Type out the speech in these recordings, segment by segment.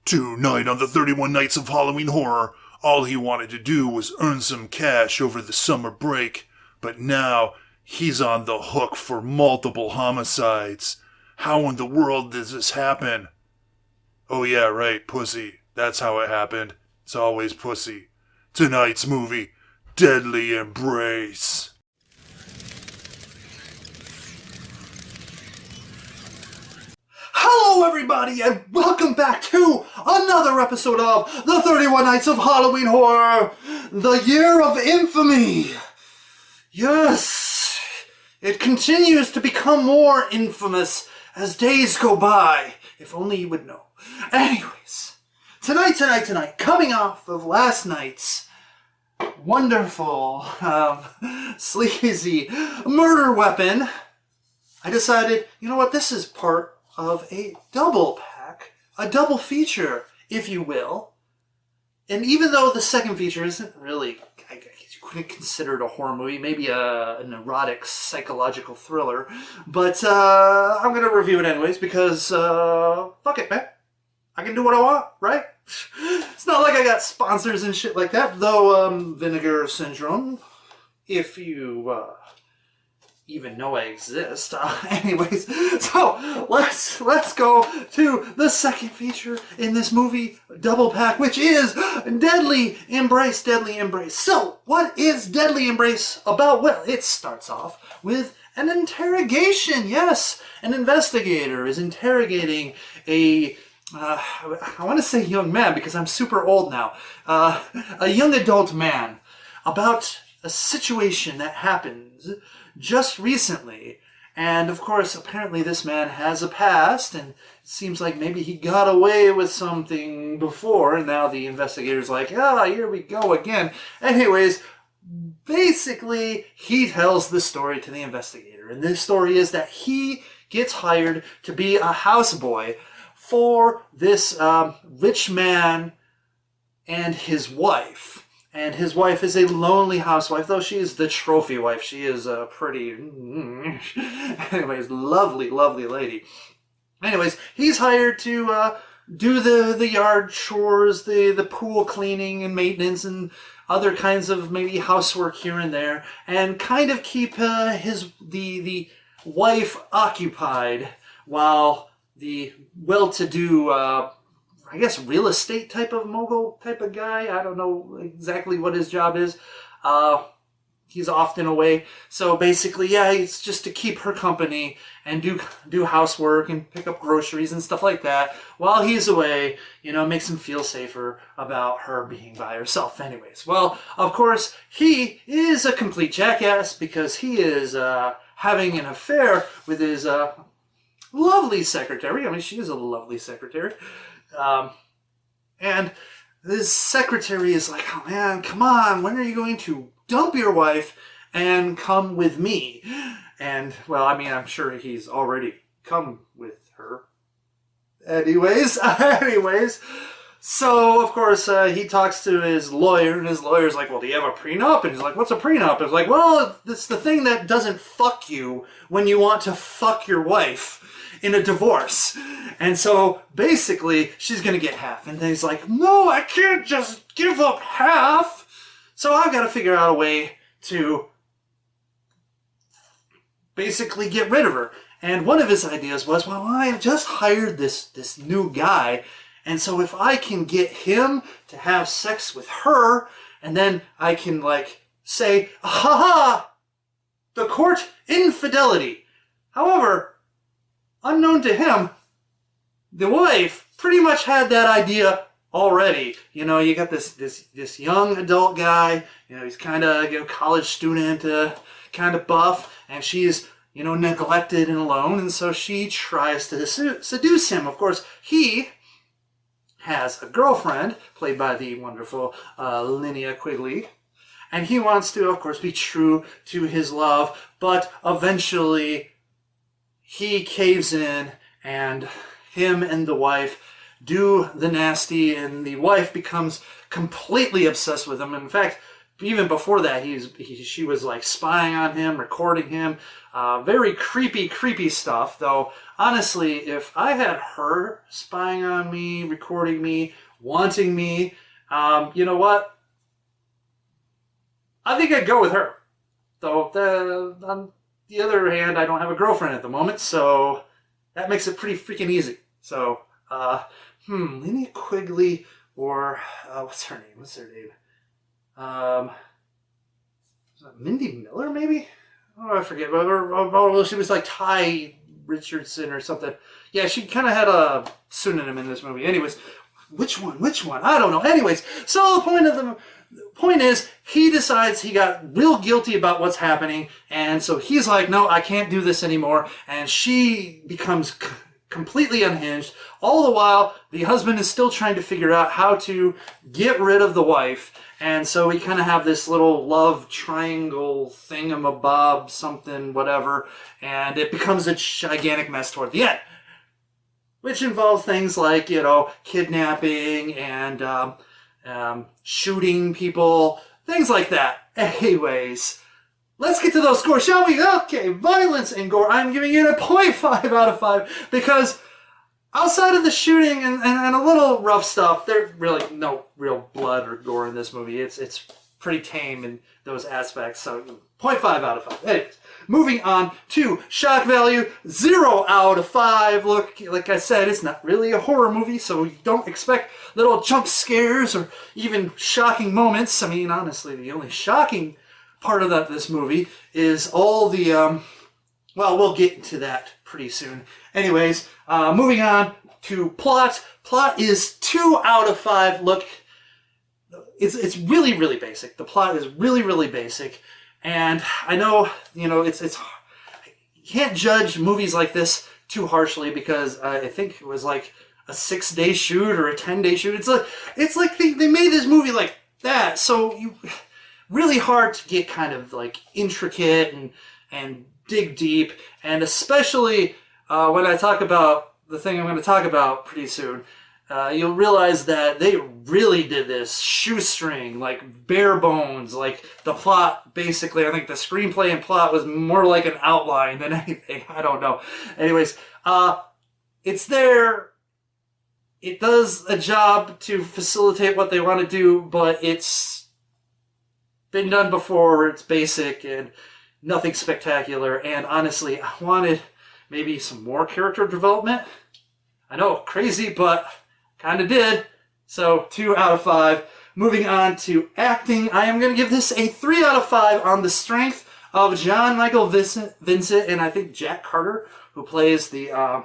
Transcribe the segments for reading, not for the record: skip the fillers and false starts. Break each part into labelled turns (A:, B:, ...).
A: Tonight on the 31 Nights of Halloween Horror, all he wanted to do was earn some cash over the summer break, but now he's on the hook for multiple homicides. How in the world does this happen? Oh yeah, right, pussy. That's how it happened. It's always pussy. Tonight's movie, Deadly Embrace.
B: Hello everybody and welcome back to another episode of the 31 Nights of Halloween Horror, the Year of Infamy. Yes, it continues to become more infamous as days go by. If only you would know. Anyways, tonight, coming off of last night's wonderful, sleazy murder weapon, I decided, you know what, this is part of a double pack, a double feature, if you will. And even though the second feature isn't really, I guess you couldn't consider it a horror movie, maybe an erotic psychological thriller, but I'm going to review it anyways because, fuck it, man. I can do what I want, right? It's not like I got sponsors and shit like that, though, Vinegar Syndrome, if you, even know I exist. Anyways, so let's go to the second feature in this movie double pack, which is Deadly Embrace. Deadly Embrace. So, what is Deadly Embrace about? Well, it starts off with an interrogation. Yes, an investigator is interrogating a I want to say young man because I'm super old now. A young adult man about a situation that happens just recently, and of course apparently this man has a past, and it seems like maybe he got away with something before, and now the investigator's like, here we go again. Anyways, basically he tells the story to the investigator, and this story is that he gets hired to be a houseboy for this rich man and his wife. And his wife is a lonely housewife, though she is the trophy wife. She is a pretty, anyways, lovely, lovely lady. Anyways, he's hired to do the yard chores, the pool cleaning and maintenance, and other kinds of maybe housework here and there, and kind of keep the wife occupied while the well-to-do I guess real estate type of mogul type of guy. I don't know exactly what his job is. He's often away. So basically, yeah, it's just to keep her company and do housework and pick up groceries and stuff like that while he's away. You know, makes him feel safer about her being by herself. Anyways, well, of course, he is a complete jackass because he is having an affair with his lovely secretary. I mean, she is a lovely secretary. And this secretary is like, oh man, come on, when are you going to dump your wife and come with me? And, well, I mean, I'm sure he's already come with her. Anyways, so, of course, he talks to his lawyer, and his lawyer's like, well, do you have a prenup? And he's like, what's a prenup? It's like, well, it's the thing that doesn't fuck you when you want to fuck your wife in a divorce. And so basically she's gonna get half, and then he's like, no, I can't just give up half, so I've got to figure out a way to basically get rid of her. And one of his ideas was, well, I just hired this new guy, and so if I can get him to have sex with her, and then I can like say, ha, the court infidelity. However, unknown to him, the wife pretty much had that idea already. You know, you got this young adult guy, you know, he's kind of college student, kind of buff, and she's, you know, neglected and alone, and so she tries to seduce him. Of course, he has a girlfriend, played by the wonderful Linnea Quigley, and he wants to, of course, be true to his love, but eventually he caves in, and him and the wife do the nasty, and the wife becomes completely obsessed with him. In fact, even before that, she was like spying on him, recording him. Very creepy stuff. Though, honestly, if I had her spying on me, recording me, wanting me, you know what? I think I'd go with her. Though, on the other hand, I don't have a girlfriend at the moment, so that makes it pretty freaking easy. So, Linnea Quigley or, what's her name? Mindy Miller, maybe? Oh, I forget. Oh, she was like Ty Richardson or something. Yeah, she kind of had a pseudonym in this movie. Anyways, which one? I don't know. Anyways, so the point is, he decides he got real guilty about what's happening, and so he's like, no, I can't do this anymore, and she becomes completely unhinged. All the while, the husband is still trying to figure out how to get rid of the wife, and so we kind of have this little love triangle thingamabob, something, whatever, and it becomes a gigantic mess toward the end, which involves things like, kidnapping and shooting people, things like that. Anyways, let's get to those scores, shall we? Okay, violence and gore. I'm giving it a 0.5 out of 5 because outside of the shooting and a little rough stuff, there's really no real blood or gore in this movie. It's pretty tame in those aspects, so 0.5 out of 5. Anyways, moving on to shock value, 0 out of 5. Look, like I said, it's not really a horror movie, so you don't expect little jump scares or even shocking moments. I mean, honestly, the only shocking part of this movie is all the, well, we'll get into that pretty soon. Anyways, moving on to plot. Plot is 2 out of 5. Look, it's really basic. The plot is really basic. And I know, it's you can't judge movies like this too harshly because I think it was like a 6-day shoot or a 10-day shoot. It's like they made this movie like that, so really hard to get kind of like intricate and dig deep, and especially when I talk about the thing I'm going to talk about pretty soon, you'll realize that they really did this shoestring, like bare bones, like the plot, basically, I think the screenplay and plot was more like an outline than anything. I don't know. Anyways, it's there. It does a job to facilitate what they want to do, but it's been done before. It's basic and nothing spectacular. And honestly, I wanted maybe some more character development. I know, crazy, but kind of did. So 2 out of 5. Moving on to acting, I am going to give this a 3 out of 5 on the strength of John Michael Vincent and I think Jack Carter, who plays the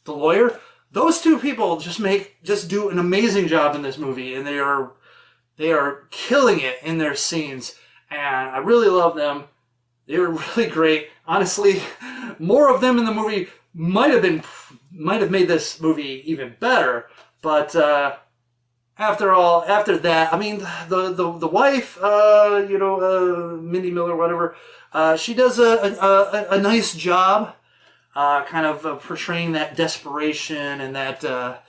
B: lawyer. Those two people just do an amazing job in this movie, and they are killing it in their scenes, and I really love them. They were really great. Honestly, more of them in the movie might have made this movie even better. But after that, I mean, the wife, Mindy Miller, whatever, she does a nice job, kind of portraying that desperation and that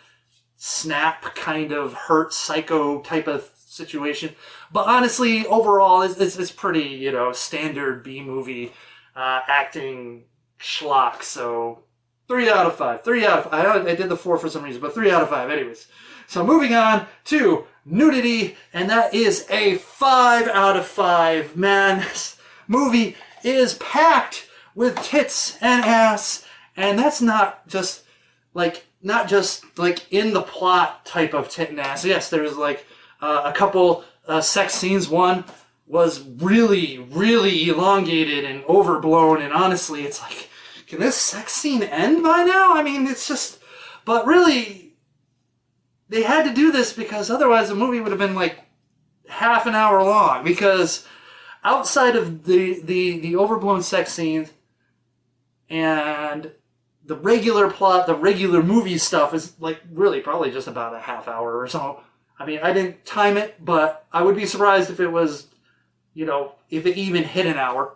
B: snap kind of hurt psycho type of situation. But honestly, overall, it's pretty, standard B-movie acting schlock. So 3 out of 5. 3 out of 5. I did the 4 for some reason, but 3 out of 5 anyways. So moving on to Nudity, and that is a 5 out of 5. Man, this movie is packed with tits and ass, and that's not just like in the plot type of tit and ass. Yes, there's like a couple sex scenes. One was really elongated and overblown, and honestly, it's like, can this sex scene end by now? I mean, it's just, but really, they had to do this because otherwise the movie would have been like half an hour long, because outside of the overblown sex scenes and the regular plot, the regular movie stuff is like really probably just about a half hour or so. I mean, I didn't time it, but I would be surprised if it was, if it even hit an hour.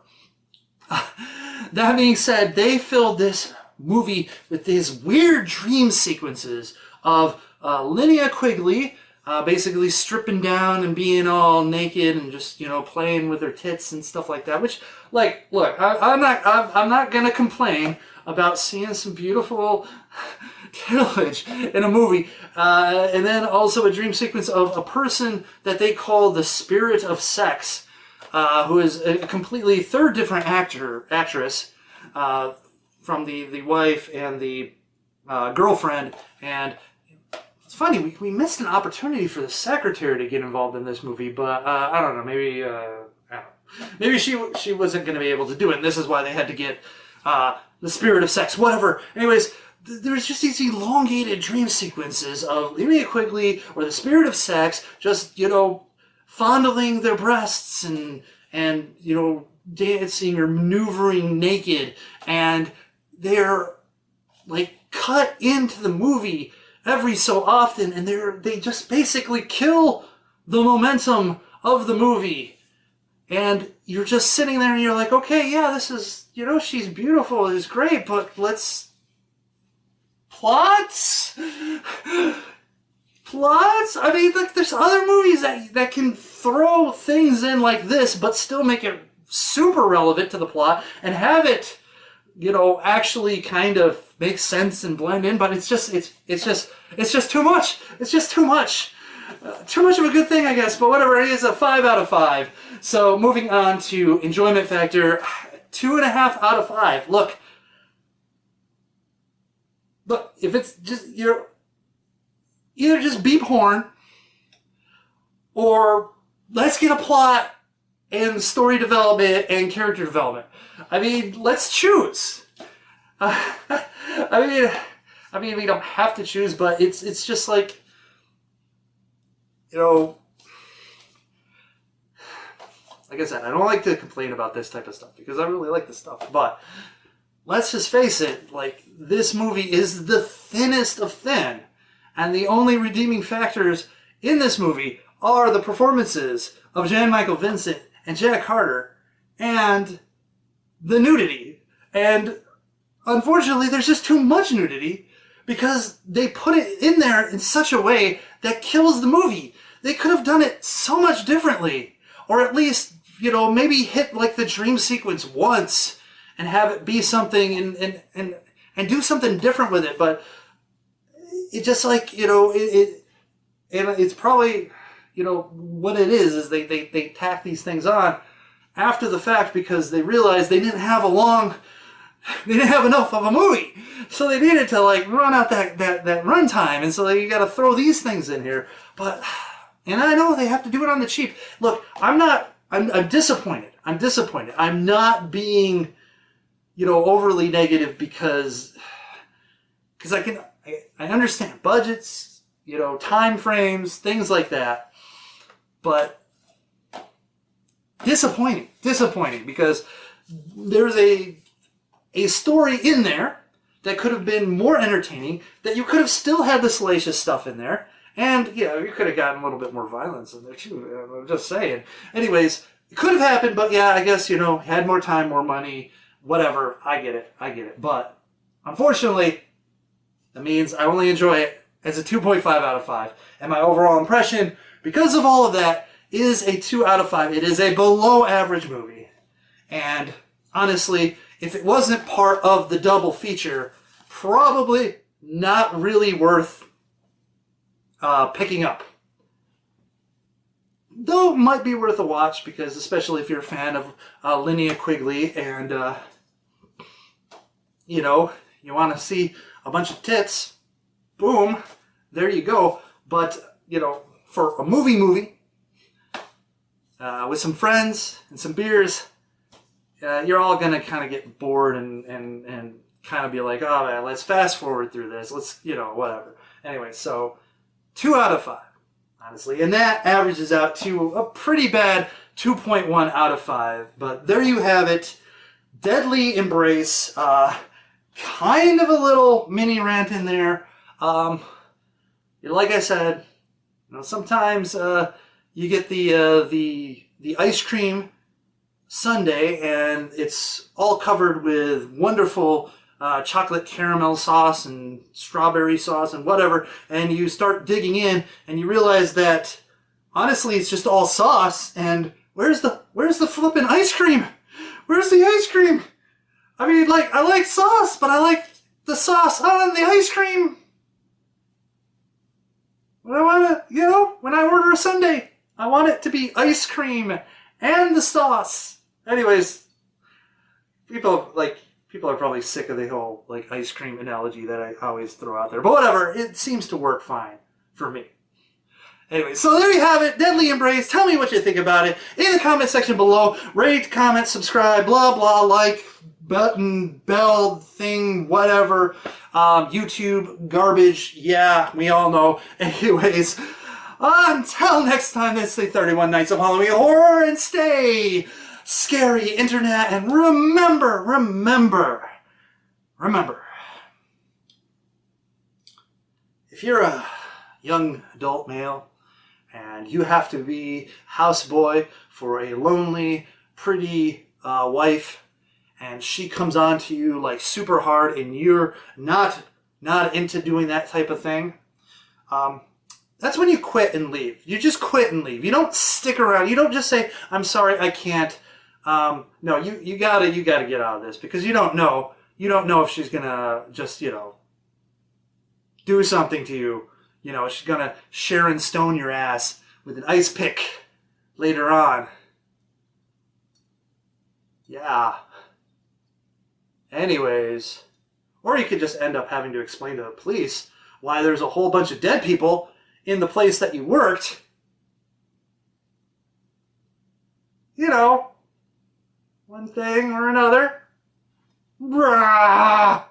B: That being said, they filled this movie with these weird dream sequences of Linnea Quigley basically stripping down and being all naked and just, you know, playing with their tits and stuff like that. Which, like, look, I'm not gonna complain about seeing some beautiful tillage in a movie, and then also a dream sequence of a person that they call the spirit of sex, who is a completely third different actress from the wife and the girlfriend. And it's funny, we missed an opportunity for the secretary to get involved in this movie, but I don't know, maybe maybe she wasn't going to be able to do it, and this is why they had to get the spirit of sex, whatever. Anyways, there's just these elongated dream sequences of Linnea Quigley or the spirit of sex just, you know, fondling their breasts and you know, dancing or maneuvering naked, and they're like cut into the movie every so often, and they just basically kill the momentum of the movie. And you're just sitting there and you're like, okay, yeah, this is, you know, she's beautiful, it's great, but let's... Plots? Plots? I mean, like, there's other movies that can throw things in like this, but still make it super relevant to the plot, and have it, you know, actually kind of make sense and blend in, but it's just too much. It's just too much. Too much of a good thing, I guess, but whatever, it is a 5 out of 5. So moving on to enjoyment factor, 2.5 out of 5. Look, if it's just, you're either just beep horn, or let's get a plot and story development and character development. I mean, let's choose. I mean, we don't have to choose, but it's just like, you know, like I said, I don't like to complain about this type of stuff because I really like this stuff, but let's just face it, like, this movie is the thinnest of thin, and the only redeeming factors in this movie are the performances of Jan Michael Vincent and Jack Harder, and the nudity. And unfortunately, there's just too much nudity because they put it in there in such a way that kills the movie. They could have done it so much differently, or at least, you know, maybe hit like the dream sequence once and have it be something and do something different with it. But it just, like, you know, and it's probably, you know, what it is they tack these things on after the fact because they realized they didn't have enough of a movie, so they needed to, like, run out that runtime, and so they got to throw these things in here. But, and I know they have to do it on the cheap. Look, I'm disappointed. I'm not being, you know, overly negative because I understand budgets, you know, time frames, things like that, but disappointing because there's a story in there that could have been more entertaining, that you could have still had the salacious stuff in there, and, yeah, you could have gotten a little bit more violence in there too, I'm just saying. Anyways, it could have happened, but yeah, I guess, you know, had more time, more money, whatever, I get it. But, unfortunately, that means I only enjoy it as a 2.5 out of 5, and my overall impression, because of all of that, is a 2 out of 5. It is a below average movie, and honestly, if it wasn't part of the double feature, probably not really worth picking up. Though it might be worth a watch, because especially if you're a fan of Linnea Quigley and, you know, you want to see a bunch of tits, boom, there you go. But, you know, for a movie with some friends and some beers, you're all going to kind of get bored and kind of be like, oh man, let's fast forward through this. Let's, you know, whatever. Anyway, so 2 out of 5, honestly. And that averages out to a pretty bad 2.1 out of 5. But there you have it. Deadly Embrace. Kind of a little mini rant in there. Like I said, you know, sometimes you get the ice cream sundae, and it's all covered with wonderful chocolate caramel sauce and strawberry sauce and whatever, and you start digging in and you realize that honestly it's just all sauce, and where's the flippin' ice cream? Where's the ice cream? I mean, like, I like sauce, but I like the sauce on the ice cream. I want to, when I order a sundae, I want it to be ice cream and the sauce. Anyways, people are probably sick of the whole like ice cream analogy that I always throw out there. But whatever, it seems to work fine for me. Anyway, so there you have it. Deadly Embrace. Tell me what you think about it in the comment section below. Rate, comment, subscribe, blah, blah, like, button, bell, thing, whatever. YouTube, garbage. Yeah, we all know. Anyways, until next time, this is the 31 Nights of Halloween Horror, and stay scary, internet, and remember, if you're a young adult male and you have to be houseboy for a lonely, pretty wife, and she comes on to you like super hard and you're not into doing that type of thing, that's when you quit and leave. You just quit and leave. You don't stick around. You don't just say, I'm sorry, I can't. No, you gotta get out of this, because you don't know if she's gonna just, do something to you. She's gonna Sharon Stone your ass with an ice pick later on. Yeah. Anyways, or you could just end up having to explain to the police why there's a whole bunch of dead people in the place that you worked. One thing or another. Brah!